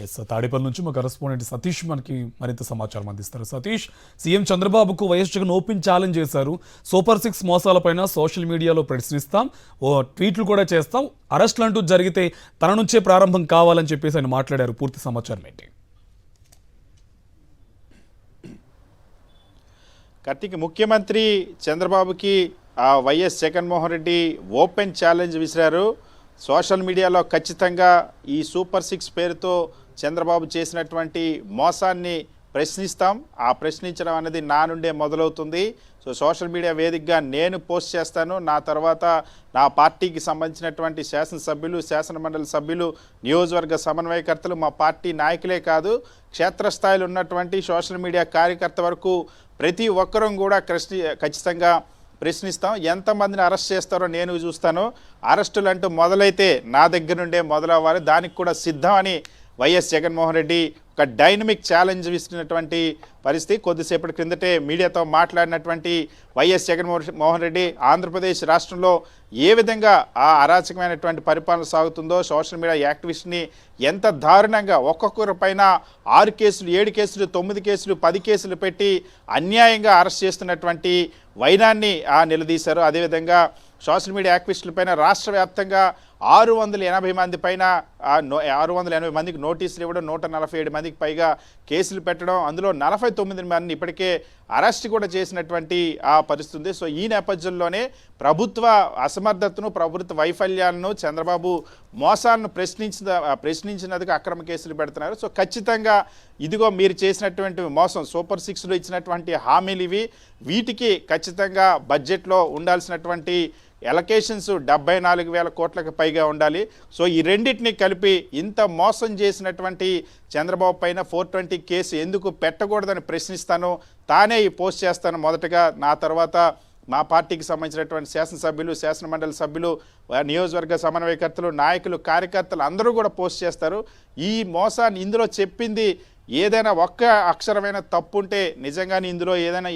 Yes Tadepalli నుంచి మా correspondent Satish మనకి మరింత సమాచారం అందిస్తారు. సతీష్, సీఎం చంద్రబాబుకు వైఎస్ జగన్ ఓపెన్ ఛాలెంజ్ చేశారు. సూపర్ 6 మోసాలపైన సోషల్ మీడియాలో ప్రశ్నిస్తాం, ట్వీట్లు కూడా చేస్తాం, అరెస్టులు అంటూ జరిగితే తన నుంచే ప్రారంభం కావాలని చెప్పేసి ఆయన మాట్లాడారు. పూర్తి సమాచారం ఏంటి? కార్తీక్, ముఖ్యమంత్రి చంద్రబాబుకి YS Jaganmohan Reddy open challenge విసిరారు. సోషల్ మీడియాలో ఖచ్చితంగా ఈ సూపర్ 6 పేరుతో చంద్రబాబు చేసినటువంటి మోసాన్ని ప్రశ్నిస్తాం. ఆ ప్రశ్నించడం అనేది నా నుండే మొదలవుతుంది. సోషల్ మీడియా వేదికగా నేను పోస్ట్ చేస్తాను. నా తర్వాత నా పార్టీకి సంబంధించినటువంటి శాసనసభ్యులు, శాసనమండలి సభ్యులు, నియోజకవర్గ సమన్వయకర్తలు, మా పార్టీ నాయకులే కాదు, క్షేత్రస్థాయిలో ఉన్నటువంటి సోషల్ మీడియా కార్యకర్త వరకు ప్రతి ఒక్కరూ కూడా ఖచ్చితంగా ప్రశ్నిస్తాం. ఎంతమందిని అరెస్ట్ చేస్తారో నేను చూస్తాను. అరెస్టులు అంటూ మొదలైతే నా దగ్గర నుండే మొదలవ్వాలి. దానికి కూడా సిద్ధం అని వైఎస్ జగన్మోహన్ రెడ్డి ఒక డైనమిక్ ఛాలెంజ్ ఇస్తున్నటువంటి పరిస్థితి. కొద్దిసేపటి క్రిందటే మీడియాతో మాట్లాడినటువంటి వైఎస్ జగన్మోహన్ రెడ్డి ఆంధ్రప్రదేశ్ రాష్ట్రంలో ఏ విధంగా ఆ అరాచకమైనటువంటి పరిపాలన సాగుతుందో, సోషల్ మీడియా యాక్టివిస్ట్ని ఎంత దారుణంగా ఒక్కొక్కరి పైన 6 కేసులు, 7 కేసులు, 9 కేసులు, 10 కేసులు పెట్టి అన్యాయంగా అరెస్ట్ చేస్తున్నటువంటి వైనాన్ని నిలదీశారు. అదేవిధంగా సోషల్ మీడియా యాక్టివిస్టుల పైన రాష్ట్ర వ్యాప్తంగా 680 మంది పైన 680 మందికి నోటీసులు ఇవ్వడం, 147 మందికి పైగా కేసులు పెట్టడం, అందులో 49 మందిని ఇప్పటికే అరెస్ట్ కూడా చేసినటువంటి పరిస్థితి. ఈ నేపథ్యంలోనే ప్రభుత్వ అసమర్థతను, ప్రభుత్వ వైఫల్యాలను, చంద్రబాబు మోసాలను ప్రశ్నించినందుకు అక్రమ కేసులు పెడుతున్నారు. ఖచ్చితంగా ఇదిగో మీరు చేసినటువంటి మోసం, సూపర్ 6లో ఇచ్చినటువంటి హామీలు ఇవి, వీటికి ఖచ్చితంగా బడ్జెట్లో ఉండాల్సినటువంటి ఎలకేషన్స్ 74,000 కోట్లకు పైగా ఉండాలి. ఈ రెండింటిని కలిపి ఇంత మోసం చేసినటువంటి చంద్రబాబు పైన 420 కేసు ఎందుకు పెట్టకూడదని ప్రశ్నిస్తాను. తానే ఈ పోస్ట్ చేస్తాను మొదటగా. నా తర్వాత మా పార్టీకి సంబంధించినటువంటి శాసనసభ్యులు, శాసనమండలి సభ్యులు, నియోజకవర్గ సమన్వయకర్తలు, నాయకులు, కార్యకర్తలు అందరూ కూడా పోస్ట్ చేస్తారు. ఈ మోసాన్ని ఇందులో చెప్పింది ఏదైనా ఒక్క అక్షరమైన తప్పు ఉంటే, నిజంగానే ఇందులో ఏదైనా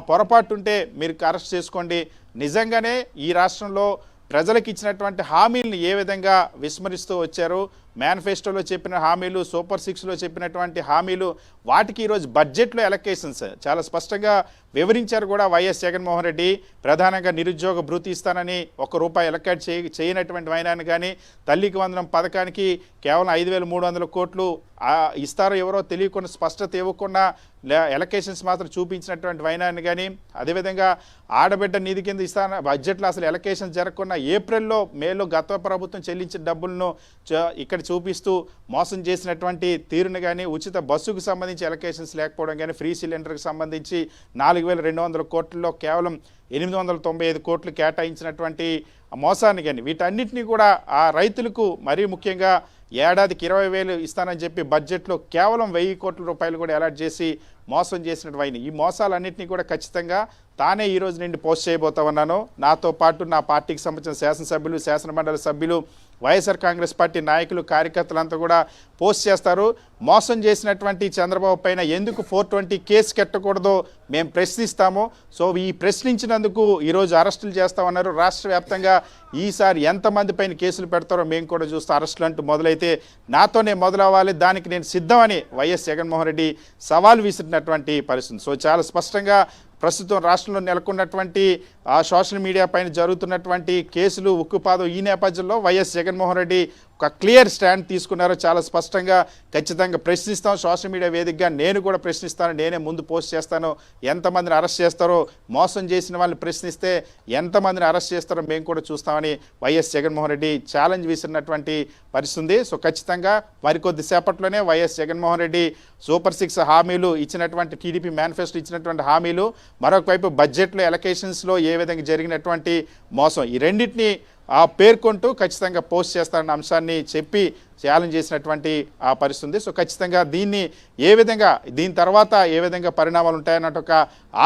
పొరపాటు ఉంటే మీరు అరెస్ట్ చేసుకోండి. నిజంగానే ఈ రాష్ట్రంలో ప్రజలకు ఇచ్చినటువంటి హామీలను ఏ విధంగా విస్మరిస్తూ వచ్చారు, మేనిఫెస్టోలో చెప్పిన హామీలు, సూపర్ 6లో చెప్పినటువంటి హామీలు, వాటికి ఈరోజు బడ్జెట్లో ఎలకేషన్స్ చాలా స్పష్టంగా వివరించారు కూడా వైఎస్ జగన్మోహన్ రెడ్డి. ప్రధానంగా నిరుద్యోగ భృతి ఇస్తానని ₹1 ఎలకేట్ చేయనటువంటి వైనాన్ని కానీ, తల్లికి వందనం పథకానికి కేవలం 5,300 కోట్లు ఇస్తారో ఎవరో తెలియకుండా, స్పష్టత ఇవ్వకుండా ఎలకేషన్స్ మాత్రం చూపించినటువంటి వైనాన్ని కానీ, అదేవిధంగా ఆడబిడ్డ నిధి కింద ఇస్తాన బడ్జెట్లో అసలు ఎలకేషన్స్ జరగకుండా ఏప్రిల్లో, మేలో గత ప్రభుత్వం చెల్లించిన డబ్బులను ఇక్కడ చూపిస్తూ మోసం చేసినటువంటి తీరును కానీ, ఉచిత బస్సుకు సంబంధించి ఎలకేషన్స్ లేకపోవడం కానీ, ఫ్రీ సిలిండర్కి సంబంధించి 4,200 కోట్లలో కేవలం 895 కోట్లు కేటాయించినటువంటి మోసాన్ని కానీ, వీటన్నిటినీ కూడా ఆ రైతులకు మరీ ముఖ్యంగా ఏడాదికి 20,000 ఇస్తానని చెప్పి బడ్జెట్లో కేవలం 1,000 కోట్ల రూపాయలు కూడా అలాట్ చేసి మోసం చేసినట్టు అయినాయి. ఈ మోసాలన్నింటినీ కూడా ఖచ్చితంగా తానే ఈ రోజు నుండి పోస్ట్ చేయబోతా ఉన్నాను. నాతో పాటు నా పార్టీకి సంబంధించిన శాసనసభ్యులు, శాసనమండలి సభ్యులు, వైఎస్ఆర్ కాంగ్రెస్ పార్టీ నాయకులు, కార్యకర్తలంతా కూడా పోస్ట్ చేస్తారు. మోసం చేసినటువంటి చంద్రబాబు పైన ఎందుకు 420 కేసు కట్టకూడదో మేము ప్రశ్నిస్తాము. ఈ ప్రశ్నించినందుకు ఈరోజు అరెస్టులు చేస్తామన్నారు. రాష్ట్ర వ్యాప్తంగా ఈసారి ఎంతమంది పైన కేసులు పెడతారో మేము కూడా చూస్తాం. అరెస్టులు అంటూ మొదలైతే నాతోనే మొదలవ్వాలి, దానికి నేను సిద్ధమని వైఎస్ జగన్మోహన్ రెడ్డి సవాల్ విసిరినటువంటి పరిస్థితి. చాలా స్పష్టంగా ప్రస్తుతం రాష్ట్రంలో నెలకొన్నటువంటి సోషల్ మీడియా పైన జరుగుతున్నటువంటి కేసులు, ఉక్కుపాదం, ఈ నేపథ్యంలో వైఎస్ జగన్మోహన్ రెడ్డి ఒక క్లియర్ స్టాండ్ తీసుకున్నారు. చాలా స్పష్టంగా ఖచ్చితంగా ప్రశ్నిస్తాం. సోషల్ మీడియా వేదికగా నేను కూడా ప్రశ్నిస్తాను, నేనే ముందు పోస్ట్ చేస్తాను. ఎంతమందిని అరెస్ట్ చేస్తారో, మోసం చేసిన వాళ్ళని ప్రశ్నిస్తే ఎంతమందిని అరెస్ట్ చేస్తారో మేము కూడా చూస్తామని వైఎస్ జగన్మోహన్ రెడ్డి ఛాలెంజ్ విసిరినటువంటి పరిస్థితి. ఖచ్చితంగా మరికొద్ది సేపట్లోనే వైఎస్ జగన్మోహన్ రెడ్డి సూపర్ 6 హామీలు ఇచ్చినటువంటి, టీడీపీ మేనిఫెస్టో ఇచ్చినటువంటి హామీలు, మరొక వైపు బడ్జెట్లో ఎలకేషన్స్లో ఏ విధంగా జరిగినటువంటి మోసం, ఈ రెండింటినీ పేర్కొంటూ ఖచ్చితంగా పోస్ట్ చేస్తారన్న అంశాన్ని చెప్పి ఛాలెంజ్ చేసినటువంటి పరిస్థితి. ఖచ్చితంగా దీన్ని ఏ విధంగా, దీని తర్వాత ఏ విధంగా పరిణామాలు ఉంటాయన్నట్టు ఒక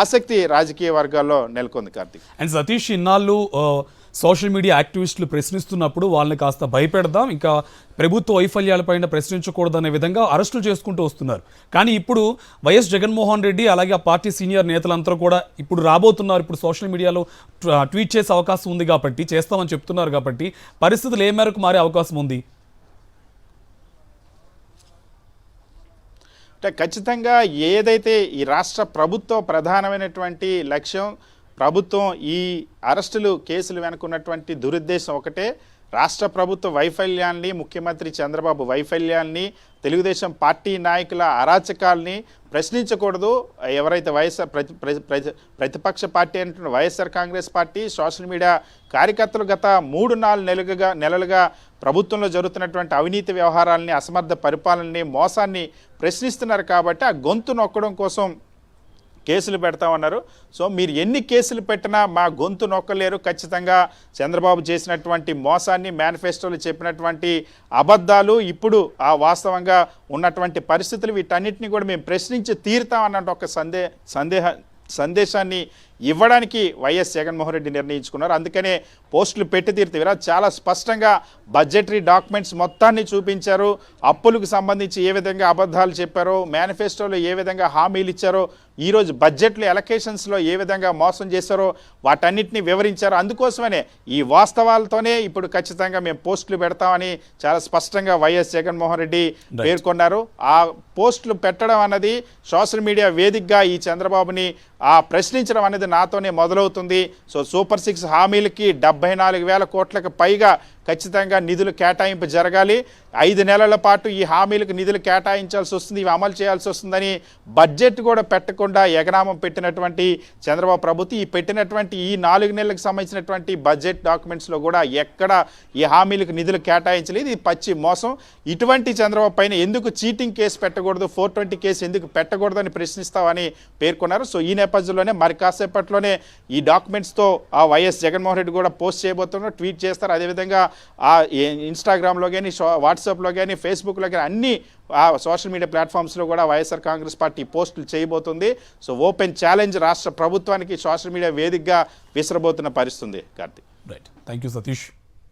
ఆసక్తి రాజకీయ వర్గాల్లో నెలకొంది. కార్తీక్ అండ్ సతీష్, ఇన్నాళ్ళు సోషల్ మీడియా యాక్టివిస్టులు ప్రశ్నిస్తున్నప్పుడు వాళ్ళని కాస్త భయపెడదాం, ఇంకా ప్రభుత్వ వైఫల్యాలపైన ప్రశ్నించకూడదనే విధంగా అరెస్టులు చేసుకుంటూ వస్తున్నారు. కానీ ఇప్పుడు వైఎస్ జగన్మోహన్ రెడ్డి అలాగే ఆ పార్టీ సీనియర్ నేతలంతా కూడా ఇప్పుడు రాబోతున్నారు. ఇప్పుడు సోషల్ మీడియాలో ట్వీట్ చేసే అవకాశం ఉంది కాబట్టి, చేస్తామని చెప్తున్నారు కాబట్టి, పరిస్థితులు ఏ మేరకు మారే అవకాశం ఉంది? అంటే ఖచ్చితంగా ఏదైతే ఈ రాష్ట్ర ప్రభుత్వ ప్రధానమైనటువంటి లక్ష్యం, ప్రభుత్వం ఈ అరెస్టులు కేసులు వెనుకున్నటువంటి దురుద్దేశం ఒకటే, రాష్ట్ర ప్రభుత్వ వైఫల్యాన్ని, ముఖ్యమంత్రి చంద్రబాబు వైఫల్యాన్ని, తెలుగుదేశం పార్టీ నాయకుల అరాచకాల్ని ప్రశ్నించకూడదు. ఎవరైతే ప్రతిపక్ష పార్టీ అంటున్న YSR Congress party, social media కార్యకర్తలు గత 3-4 నెలలుగా ప్రభుత్వంలో జరుగుతున్నటువంటి అవినీతి వ్యవహారాలని, అసమర్థ పరిపాలనని, మోసాన్ని ప్రశ్నిస్తున్నారు. కాబట్టి ఆ గొంతు నొక్కడం కోసం కేసులు పెడతామన్నారు. సో మీరు ఎన్ని కేసులు పెట్టినా మా గొంతు నొక్కలేరు. ఖచ్చితంగా చంద్రబాబు చేసినటువంటి మోసాన్ని, మేనిఫెస్టోలో చెప్పినటువంటి అబద్ధాలు, ఇప్పుడు ఆ వాస్తవంగా ఉన్నటువంటి పరిస్థితులు, వీటన్నిటిని కూడా మేము ప్రశ్నించి తీరుతామన్నట్టు ఒక సందేశాన్ని ఇవ్వడానికి వైఎస్ జగన్మోహన్ రెడ్డి నిర్ణయించుకున్నారు. అందుకనే పోస్టులు పెట్టి తీరుతారు. చాలా స్పష్టంగా బడ్జెటరీ డాక్యుమెంట్స్ మొత్తాన్ని చూపించారు. అప్పులకు సంబంధించి ఏ విధంగా అబద్ధాలు చెప్పారో, మేనిఫెస్టోలో ఏ విధంగా హామీలు ఇచ్చారో, ఈరోజు బడ్జెట్లో ఎలకేషన్స్లో ఏ విధంగా మోసం చేశారో వాటన్నిటిని వివరించారు. అందుకోసమనే ఈ వాస్తవాలతోనే ఇప్పుడు ఖచ్చితంగా మేము పోస్టులు పెడతామని చాలా స్పష్టంగా వైఎస్ జగన్మోహన్ రెడ్డి పేర్కొన్నారు. ఆ పోస్టులు పెట్టడం అన్నది సోషల్ మీడియా వేదికగా ఈ చంద్రబాబుని ప్రశ్నించడం అనేది నాతోనే మొదలవుతుంది. సో సూపర్ 6 హామీలకి 74,000 కోట్లకు పైగా ఖచ్చితంగా నిధులు కేటాయింపు జరగాలి. 5 నెలల పాటు ఈ హామీలకు నిధులు కేటాయించాల్సి వస్తుంది, ఇవి అమలు చేయాల్సి వస్తుందని బడ్జెట్ కూడా పెట్టకుండా ఎగనామం పెట్టినటువంటి చంద్రబాబు ప్రభుత్వం ఈ పెట్టినటువంటి ఈ 4 నెలలకు సంబంధించినటువంటి బడ్జెట్ డాక్యుమెంట్స్లో కూడా ఎక్కడ ఈ హామీలకు నిధులు కేటాయించలేదు. ఇది పచ్చి మోసం. ఇటువంటి చంద్రబాబు పైన ఎందుకు చీటింగ్ కేసు పెట్టకూడదు, 420 కేసు ఎందుకు పెట్టకూడదని ప్రశ్నిస్తామని పేర్కొన్నారు. సో ఈ నేపథ్యంలోనే మరి కాసేపట్లోనే ఈ డాక్యుమెంట్స్తో ఆ వైఎస్ జగన్మోహన్ రెడ్డి కూడా పోస్ట్ చేయబోతున్నారు, ట్వీట్ చేస్తారు. అదేవిధంగా ఇన్స్టాగ్రామ్లో కానీ, వాట్సాప్లో కానీ, ఫేస్బుక్లో కానీ అన్ని సోషల్ మీడియా ప్లాట్ఫామ్స్లో కూడా వైఎస్ఆర్ కాంగ్రెస్ పార్టీ పోస్టులు చేయబోతుంది. సో ఓపెన్ ఛాలెంజ్ రాష్ట్ర ప్రభుత్వానికి సోషల్ మీడియా వేదికగా విసరబోతున్న పరిస్థితుంది. Karthik. Right, thank you Satish.